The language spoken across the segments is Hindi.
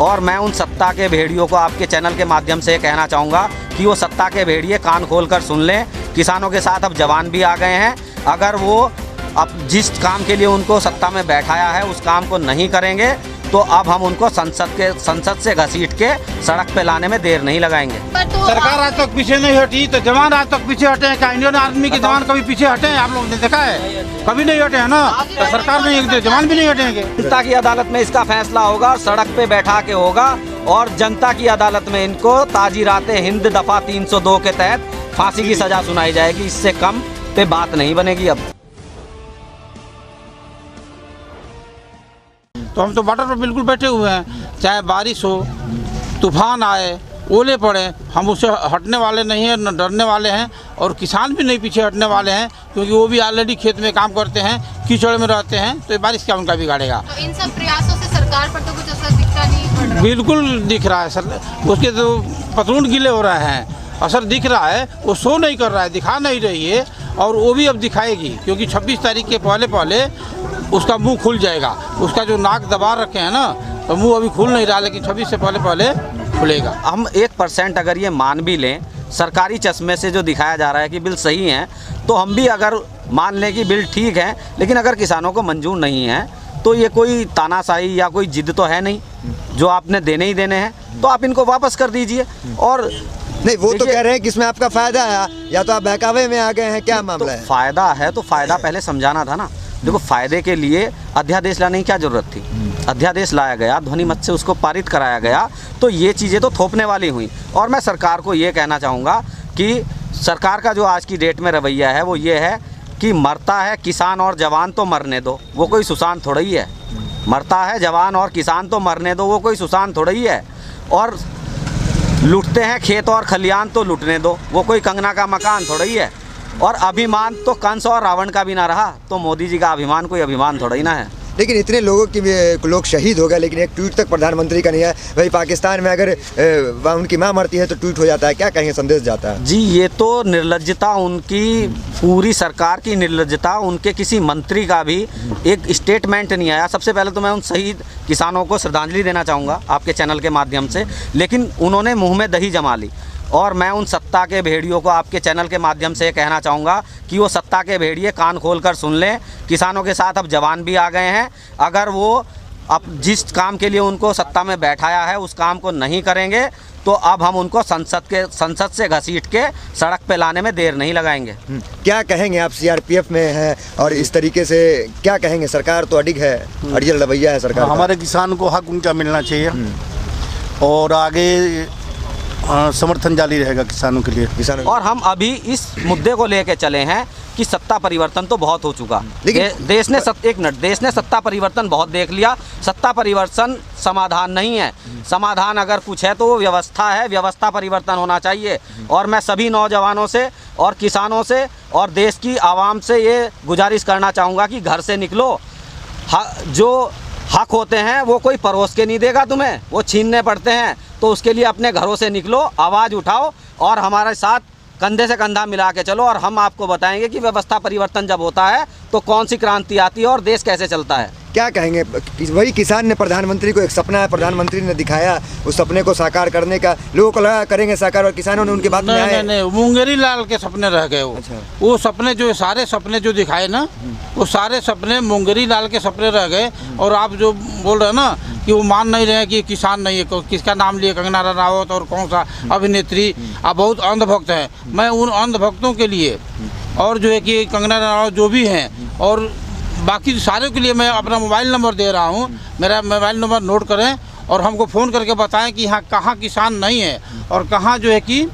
और मैं उन सत्ता के भेड़ियों को आपके चैनल के माध्यम से कहना चाहूँगा कि वो सत्ता के भेड़िए कान खोलकर सुन लें। किसानों के साथ अब जवान भी आ गए हैं। अगर वो अब जिस काम के लिए उनको सत्ता में बैठाया है उस काम को नहीं करेंगे तो अब हम उनको संसद से घसीट के सड़क पे लाने में देर नहीं लगाएंगे। तो सरकार आज तक पीछे नहीं हटी तो जवान आज तक पीछे हटे हैं क्या? इंडियन आर्मी के जवान कभी पीछे हटे हैं? आप लोग ने देखा है? कभी नहीं हटे हैं ना। तो सरकार नहीं, जवान भी नहीं हटेंगे। जनता की अदालत में इसका फैसला होगा, सड़क पे बैठा के होगा और जनता की अदालत में इनको ताजीराते हिंद दफा 302 के तहत फांसी की सजा सुनाई जाएगी। इससे कम पे बात नहीं बनेगी। अब तो हम तो बॉर्डर पर बिल्कुल बैठे हुए हैं, चाहे बारिश हो, तूफान आए, ओले पड़े, हम उससे हटने वाले नहीं हैं, न डरने वाले हैं। और किसान भी नहीं पीछे हटने वाले हैं, क्योंकि वो भी ऑलरेडी खेत में काम करते हैं, कीचड़ में रहते हैं, तो बारिश क्या उनका बिगाड़ेगा। तो इन सब प्रयासों से सरकार पर तो कुछ असर दिखता नहीं पड़ रहा? बिल्कुल दिख रहा है सर, उसके तो पतलून गीले हो रहे हैं। असर दिख रहा है, वो शो नहीं कर रहा है, दिखा नहीं रही है, और वो भी अब दिखाएगी, क्योंकि 26 तारीख के पहले उसका मुंह खुल जाएगा। उसका जो नाक दबा रखे हैं ना, तो मुंह अभी खुल नहीं रहा, लेकिन 26 से पहले खुलेगा। हम 1% अगर ये मान भी लें, सरकारी चश्मे से जो दिखाया जा रहा है कि बिल सही है, तो हम भी अगर मान लें कि बिल ठीक है, लेकिन अगर किसानों को मंजूर नहीं है तो ये कोई तानाशाही या कोई जिद तो है नहीं। जो आपने देने ही देने हैं तो आप इनको वापस कर दीजिए। और नहीं, वो तो कह रहे हैं कि इसमें आपका फायदा है, या तो आप बहकावे में आ गए हैं, क्या मामला है? फायदा है तो फायदा पहले समझाना था ना। देखो, फायदे के लिए अध्यादेश लाने की क्या जरूरत थी? अध्यादेश लाया गया, ध्वनि मत से उसको पारित कराया गया, तो ये चीज़ें तो थोपने वाली हुई। और मैं सरकार को ये कहना चाहूँगा कि सरकार का जो आज की डेट में रवैया है वो ये है कि मरता है किसान और जवान तो मरने दो, वो कोई सुशांत थोड़ा ही है। मरता है जवान और किसान तो मरने दो, वो कोई सुशांत थोड़ा ही है। और लूटते हैं खेत और खलियान तो लूटने दो, वो कोई कंगना का मकान थोड़ा ही है। और अभिमान तो कंस और रावण का भी ना रहा, तो मोदी जी का अभिमान कोई अभिमान थोड़ा ही ना है। लेकिन इतने लोगों की लोग शहीद हो गए, लेकिन एक ट्वीट तक प्रधानमंत्री का नहीं है। भाई, पाकिस्तान में अगर उनकी माँ मरती है तो ट्वीट हो जाता है, क्या कहेंगे, संदेश जाता है? जी, ये तो निर्लज्जता, उनकी पूरी सरकार की निर्लज्जता। उनके किसी मंत्री का भी एक स्टेटमेंट नहीं आया। सबसे पहले तो मैं उन शहीद किसानों को श्रद्धांजलि देना चाहूँगा आपके चैनल के माध्यम से, लेकिन उन्होंने मुँह में दही जमा ली। और मैं उन सत्ता के भेड़ियों को आपके चैनल के माध्यम से कहना चाहूँगा कि वो सत्ता के भेड़िए कान खोलकर सुन लें। किसानों के साथ अब जवान भी आ गए हैं। अगर वो अब जिस काम के लिए उनको सत्ता में बैठाया है उस काम को नहीं करेंगे तो अब हम उनको संसद से घसीट के सड़क पे लाने में देर नहीं लगाएंगे। क्या कहेंगे आप? सीआरपीएफ में है और इस तरीके से क्या कहेंगे? सरकार तो अडिग है, अड़ियल रवैया है सरकार। हमारे किसान को हक उनका मिलना चाहिए और आगे समर्थन जारी रहेगा किसानों के लिए। और हम अभी इस मुद्दे को लेके चले हैं कि सत्ता परिवर्तन तो बहुत हो चुका, लेकिन देश ने सत्ता परिवर्तन बहुत देख लिया। सत्ता परिवर्तन समाधान नहीं है। समाधान अगर कुछ है तो वो व्यवस्था है, व्यवस्था परिवर्तन होना चाहिए। और मैं सभी नौजवानों से और किसानों से और देश की आवाम से ये गुजारिश करना चाहूँगा कि घर से निकलो। जो हक होते हैं वो कोई परोस के नहीं देगा तुम्हें, वो छीनने पड़ते हैं। तो उसके लिए अपने घरों से निकलो, आवाज़ उठाओ और हमारे साथ कंधे से कंधा मिला के चलो। और हम आपको बताएंगे कि व्यवस्था परिवर्तन जब होता है तो कौन सी क्रांति आती है और देश कैसे चलता है। क्या कहेंगे? वही किसान ने प्रधानमंत्री को, एक सपना है प्रधानमंत्री ने दिखाया, उस सपने को साकार करने का लोगों को लगा करेंगे साकार, और किसानों ने उनकी बात में आए। नहीं, मुंगेरी लाल के सपने रह गए वो। अच्छा। वो सपने जो सारे सपने जो दिखाए ना, वो सारे सपने मुंगेरी लाल के सपने रह गए। और आप जो बोल रहे हैं ना कि वो मान नहीं रहे कि किसान नहीं है, किसका नाम लिए, कंगना रनावत और कौन सा अभिनेत्री, आप बहुत अंधभक्त हैं। मैं उन अंधभक्तों के लिए और जो है कि कंगना रनावत जो भी हैं और बाकी सारे के लिए मैं अपना मोबाइल नंबर दे रहा हूँ। मेरा मोबाइल नंबर नोट करें और हमको फ़ोन करके बताएं कि यहाँ कहाँ किसान नहीं है और कहाँ जो है कि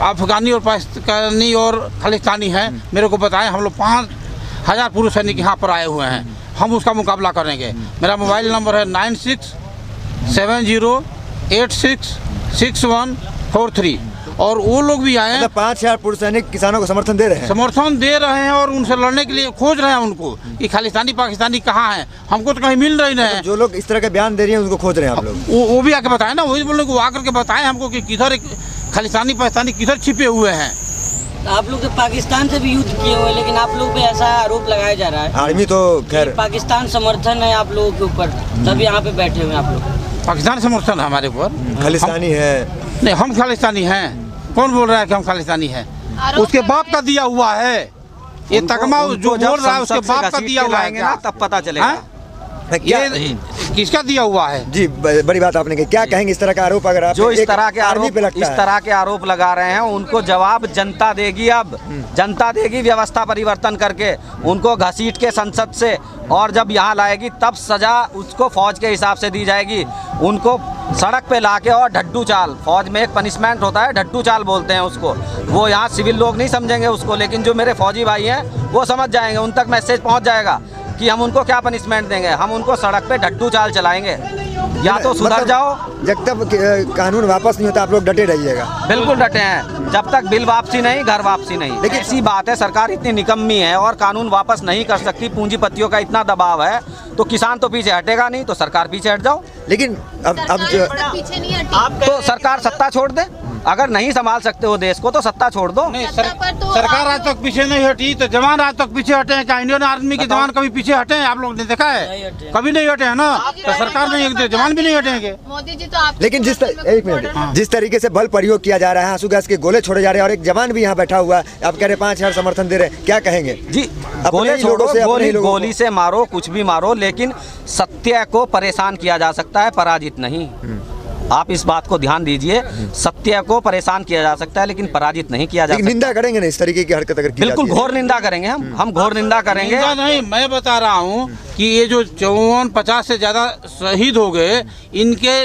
अफगानी और पाकिस्तानी और खालिस्तानी हैं, मेरे को बताएं। हम लोग 5000 पूर्व सैनिक यहाँ पर आए हुए हैं, हम उसका मुकाबला करेंगे। मेरा मोबाइल नंबर है 9670866143। और वो लोग भी आए हैं। 5000 पूर्व सैनिक किसानों को समर्थन दे रहे हैं, और उनसे लड़ने के लिए खोज रहे हैं उनको कि खालिस्तानी पाकिस्तानी कहाँ हैं। हमको तो कहीं मिल रही नहीं है। जो लोग इस तरह के बयान दे रहे हैं उनको खोज रहे हैं आप लोग। वो भी आके बताएं ना, वही बोलने को आकर के बताएं हमको कि किधर खालिस्तानी पाकिस्तानी किधर छिपे हुए हैं। आप लोग तो पाकिस्तान से भी युद्ध किए हुए, लेकिन आप लोग पे ऐसा आरोप लगाया जा रहा है आर्मी तो खैर पाकिस्तान समर्थन है आप लोगों के ऊपर, तब यहाँ पे बैठे हुए हैं आप लोग। पाकिस्तान समर्थन है हमारे ऊपर। खालिस्तानी है? नहीं, हम खालिस्तानी हैं। कौन बोल रहा है कि हम खालिस्तानी हैं? आरोप उसके कर बाप रहे का हैं। दिया हुआ है ये तगमा, जो बोल रहा है उसके बाप का दिया हुआ है ना, क्या? तब पता चलेगा। हाँ? क्या ये किसका दिया हुआ है? जी बड़ी बात आपने कही। क्या कहेंगे इस तरह का आरोप अगर आप जो इस एक तरह के आर्मी आरोप पे लगता इस है? तरह के आरोप लगा रहे हैं उनको जवाब जनता देगी। अब जनता देगी व्यवस्था परिवर्तन करके, उनको घसीट के संसद से, और जब यहाँ लाएगी तब सजा उसको फौज के हिसाब से दी जाएगी। उनको सड़क पे लाके और ढड्डू चाल, फौज में एक पनिशमेंट होता है, ढड्डू चाल बोलते हैं उसको। वो यहाँ सिविल लोग नहीं समझेंगे उसको, लेकिन जो मेरे फौजी भाई हैं वो समझ जाएंगे, उन तक मैसेज पहुँच जाएगा कि हम उनको क्या पनिशमेंट देंगे। हम उनको सड़क पे ढड्डू चाल चलाएंगे, या तो सुधर मतलब जाओ। जब तक कानून वापस नहीं होता आप लोग डटे रहिएगा? बिल्कुल डटे हैं, जब तक बिल वापसी नहीं, घर वापसी नहीं। लेकिन ऐसी बात है, सरकार इतनी निकम्मी है और कानून वापस नहीं कर सकती, पूंजीपतियों का इतना दबाव है, तो किसान तो पीछे हटेगा नहीं, तो सरकार पीछे हट जाओ। लेकिन अब सरकार जो अब तक पीछे नहीं हटी। तो सरकार सत्ता छोड़ दे। अगर नहीं संभाल सकते हो देश को तो सत्ता छोड़ दो। नहीं, सत्ता पर तो सरकार आप- आज तक पीछे नहीं हटी, तो जवान आज तक पीछे हटे हैं क्या? इंडियन आर्मी के जवान कभी पीछे हटे हैं? आप लोग ने देखा नहीं है? हटे। कभी नहीं हटे हैं ना। तो सरकार नहीं हटते, जवान भी नहीं हटेंगे। मोदी जी तो आप लेकिन एक मिनट, जिस तरीके से बल प्रयोग किया जा रहा है, आंसू गैस के गोले छोड़े जा रहे हैं और एक जवान भी यहाँ बैठा हुआ है, आप कह रहे 5,000 समर्थन दे रहे हैं, क्या कहेंगे? जी, अपने गोले ही लोगों छोड़ो, से, अपने ही लोगों को। गोली से मारो, कुछ भी मारो, लेकिन सत्य को परेशान किया जा सकता है, पराजित नहीं। आप इस बात को ध्यान दीजिए, सत्य को परेशान किया जा सकता है लेकिन पराजित नहीं किया जा लेकिन सकता। निंदा करेंगे ना इस तरीके की हरकत अगर की बिल्कुल जाती है? घोर निंदा करेंगे, हम घोर निंदा करेंगे। निंदा नहीं, मैं बता रहा हूँ कि ये जो 54-50 से ज़्यादा शहीद हो गए, इनके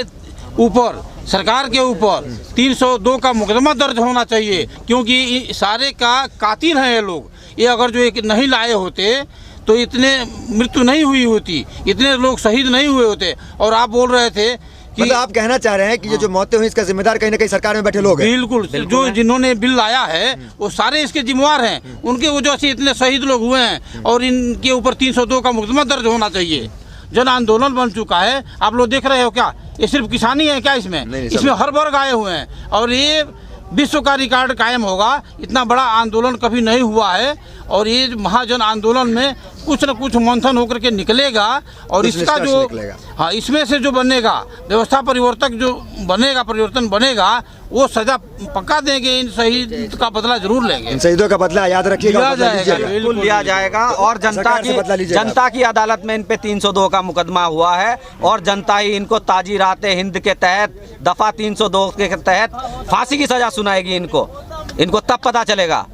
ऊपर, सरकार के ऊपर 302 का मुकदमा दर्ज होना चाहिए, क्योंकि सारे का कातिल हैं ये लोग। ये अगर जो एक नहीं लाए होते तो इतने मृत्यु नहीं हुई होती, इतने लोग शहीद नहीं हुए होते। और आप बोल रहे थे कि मतलब आप कहना चाह रहे हैं कि ये जो मौतें हुई इसका जिम्मेदार कहीं ना कहीं सरकार में बैठे लोग हैं? बिल्कुल, जो जिन्होंने बिल लाया है वो सारे इसके जिम्मेवार हैं। उनके वजह से इतने शहीद लोग हुए हैं और इनके ऊपर 302 का मुकदमा दर्ज होना चाहिए। जन आंदोलन बन चुका है, आप लोग देख रहे हो क्या? ये सिर्फ किसानी है क्या इसमें? नहीं, इसमें हर वर्ग आए हुए हैं और ये विश्व का रिकॉर्ड कायम होगा। इतना बड़ा आंदोलन कभी नहीं हुआ है और ये महाजन आंदोलन में कुछ न कुछ मंथन होकर के निकलेगा और कुछ इसका निष्कर्ष जो निकलेगा। हाँ, इसमें से जो बनेगा व्यवस्था परिवर्तक जो बनेगा, परिवर्तन बनेगा, वो सजा पक्का देंगे। इन शहीद का बदला जरूर लेंगे। इन शहीदों का बदला याद रखिएगा, लिया बदला जाएगा, लीजिएगा। बिल्कुल लिया जाएगा और सरकार से बदला लीजिएगा। जनता की अदालत में इन पे 302 का मुकदमा हुआ है और जनता ही इनको ताजीराते हिंद के तहत, दफा 302 के तहत फांसी की सजा सुनाएगी इनको तब पता चलेगा।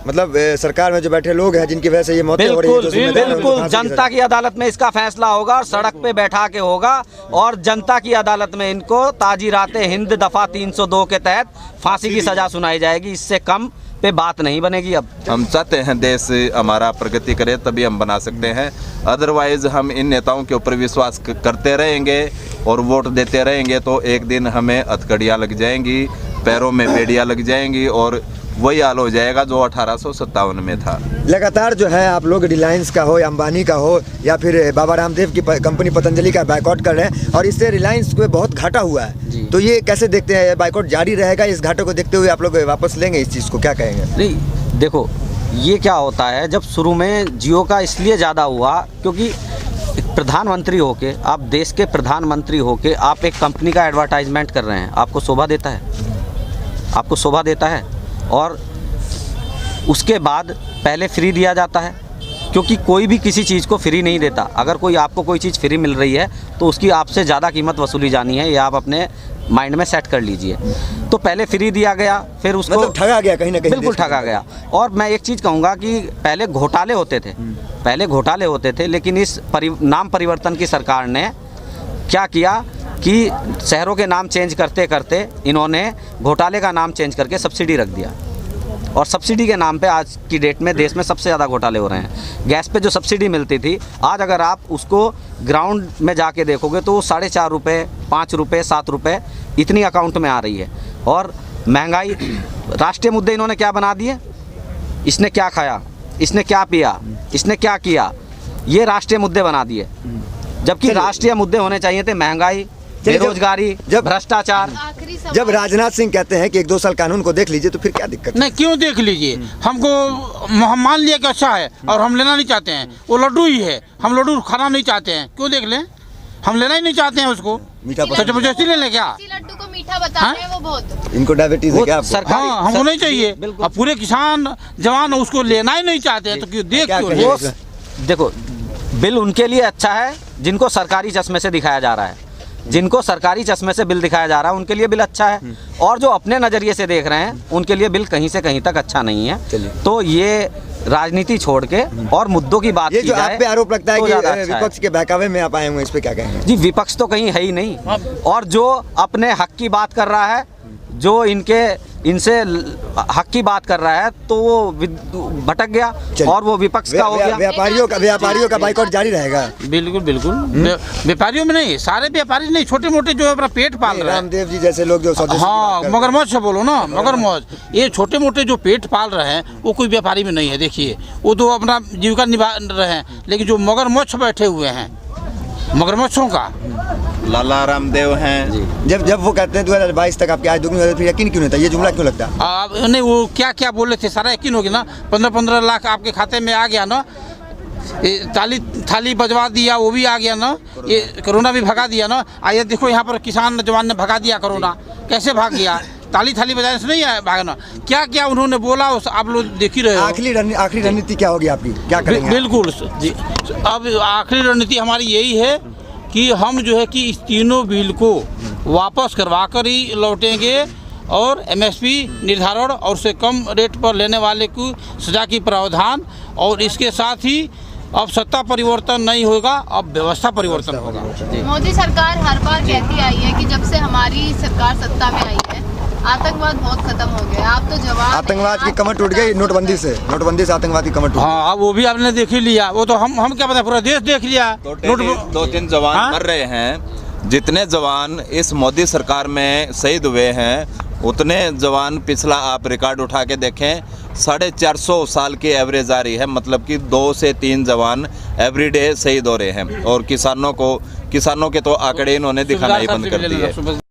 मतलब सरकार में जो बैठे लोग हैं जिनकी वजह से ये मौतें हो रही हैं, बिल्कुल जो जिम्मेदार हैं, उनको बिल्कुल फांसी की जनता सजा। की अदालत में इसका फैसला होगा और सड़क पे बैठा के होगा और जनता की अदालत में इनको ताजीराते हिंद दफा 302 के तहत फांसी की सजा सुनाई जाएगी। इससे कम पे बात नहीं बनेगी। अब हम चाहते हैं देश हमारा प्रगति करे, तभी हम बना सकते हैं। अदरवाइज हम इन नेताओं के ऊपर विश्वास करते रहेंगे और वोट देते रहेंगे तो एक दिन हमें हथकड़ियाँ लग जाएंगी, पैरों में बेड़ियाँ लग जाएंगी और वही हाल हो जाएगा जो 1857 में था। लगातार जो है आप लोग रिलायंस का हो या अंबानी का हो या फिर बाबा रामदेव की कंपनी पतंजलि का बाइकआउट कर रहे हैं और इससे रिलायंस को बहुत घाटा हुआ है, तो ये कैसे देखते हैं? बाइकआउट जारी रहेगा? इस घाटे को देखते हुए आप लोग वापस लेंगे इस चीज़ को, क्या कहेंगे? नहीं, देखो ये क्या होता है, जब शुरू में जियो का इसलिए ज़्यादा हुआ क्योंकि एक प्रधानमंत्री होके, आप देश के प्रधानमंत्री होके आप एक कंपनी का एडवर्टाइजमेंट कर रहे हैं, आपको शोभा देता है? आपको शोभा देता है? और उसके बाद पहले फ्री दिया जाता है, क्योंकि कोई भी किसी चीज़ को फ्री नहीं देता। अगर कोई आपको कोई चीज़ फ्री मिल रही है तो उसकी आपसे ज़्यादा कीमत वसूली जानी है, ये आप अपने माइंड में सेट कर लीजिए। तो पहले फ्री दिया गया, फिर उसको मतलब ठगा गया कहीं ना कहीं, बिल्कुल ठगा गया। और मैं एक चीज़ कहूँगा कि पहले घोटाले होते थे, लेकिन इस नाम परिवर्तन की सरकार ने क्या किया कि शहरों के नाम चेंज करते करते इन्होंने घोटाले का नाम चेंज करके सब्सिडी रख दिया और सब्सिडी के नाम पे आज की डेट में देश में सबसे ज़्यादा घोटाले हो रहे हैं। गैस पे जो सब्सिडी मिलती थी, आज अगर आप उसको ग्राउंड में जाके देखोगे तो 4.5 रुपये, 5 रुपये, 7 रुपये इतनी अकाउंट में आ रही है। और महंगाई, राष्ट्रीय मुद्दे इन्होंने क्या बना दिए? इसने क्या खाया, इसने क्या पिया, इसने क्या किया, ये राष्ट्रीय मुद्दे बना दिए। जबकि राष्ट्रीय मुद्दे होने चाहिए थे महंगाई, बेरोजगारी, भ्रष्टाचार। आखिरी सवाल, जब राजनाथ सिंह कहते हैं कि 1-2 साल कानून को देख लीजिए, तो फिर क्या दिक्कत है? नहीं, क्यों देख लीजिए? हमको हम मान लिया कि अच्छा है और हम लेना नहीं चाहते हैं, वो लड्डू ही है, हम लड्डू खाना नहीं चाहते हैं, क्यों देख लें? हम लेना ही नहीं चाहते हैं उसको। मीठा सच जबरदस्ती ले लें क्या? इसी लड्डू को मीठा बता रहे हैं वो बहुत। इनको डायबिटीज है क्या आपको? सरकारी हाँ, हमको नहीं चाहिए। बिल्कुल। अब पूरे किसान जवान उसको लेना ही नहीं चाहते हैं, तो क्यों देख क्या क्यों कहेंगे? ले? वो देखो, बिल उनके लिए अच्छा है जिनको सरकारी चश्मे से दिखाया जा रहा है। जिनको सरकारी चश्मे से बिल दिखाया जा रहा है उनके लिए बिल अच्छा है, और जो अपने नज़रिए से देख रहे हैं उनके लिए बिल कहीं से कहीं तक अच्छा नहीं है। चलिए। तो ये राजनीति छोड़ के और मुद्दों की बात ये की जो जाए आप पे आरोप लगता है तो कि ज़्यादा अच्छा है। विपक्ष के बहकावे में आप आए हुए, इस पे क्या कहेंगे? जी, विपक्ष तो कहीं है ही नहीं, और जो अपने हक की बात कर रहा है, जो इनसे हक की बात कर रहा है, तो वो भटक गया चलिए। और वो विपक्ष का हो गया। व्यापारियों का बाइकआउट जारी रहेगा। बिल्कुल बिल्कुल। व्यापारियों में नहीं, सारे व्यापारी नहीं, छोटे मोटे जो अपना पेट पाल रहे हैं। रामदेव जी जैसे लोग जो स्वदेशी की हाँ, बात करते हैं। मगरमच्छ से बोलो ना, मगरमच्छ। ये छोटे मोटे जो पेट पाल रहे हैं वो कोई व्यापारी में नहीं है। देखिए, वो तो अपना जीविका निभा रहे हैं, लेकिन जो मगरमच्छ बैठे हुए हैं, मगरमच्छों का लाला रामदेव हैं। जब वो कहते हैं 2022 तक आपकी आय दोगुनी हो जाए, फिर यकीन क्यों नहीं होता? ये जुमला क्यों लगता है? अब नहीं, वो क्या क्या बोले थे सारा यकीन हो गया ना। 15-15 लाख आपके खाते में आ गया ना। ये थाली बजवा दिया, वो भी आ गया ना। ये कोरोना भी भगा दिया ना। आइए देखो, यहाँ पर किसान जवान ने भगा दिया कोरोना। कैसे भाग गया? थाली बजाने से नहीं आया भागना। क्या क्या उन्होंने बोला उस आप लोग देख ही रहे हो। आखिरी रणनीति क्या होगी आपकी? क्या करेंगे? बिल्कुल जी। अब आखिरी रणनीति हमारी यही है कि हम जो है कि इस तीनों बिल को वापस करवा कर ही लौटेंगे, और एमएसपी निर्धारण और उससे कम रेट पर लेने वाले को सजा की प्रावधान, और इसके साथ ही अब सत्ता परिवर्तन नहीं होगा, अब व्यवस्था परिवर्तन होगा। मोदी सरकार हर बार कहती आई है कि जब से हमारी सरकार सत्ता में आई है आतंकवाद बहुत खत्म हो गया। आप तो जवान हैं, आतंकवाद की आप कमर टूट गई नोटबंदी से आतंकवाद की कमर टूट गई। हाँ, अब वो भी आपने देख ही लिया। वो तो हम क्या पता, पूरा देश देख लिया। 2-3 जवान हाँ? मर रहे हैं। जितने जवान इस मोदी सरकार में शहीद हुए हैं, उतने जवान पिछला आप रिकॉर्ड उठा के देखें, 450 साल की एवरेज आ रही है। मतलब कि 2 से 3 जवान एवरीडे शहीद हो रहे हैं। और किसानों के तो आंकड़े इन्होंने दिखाना ही बंद कर दिए।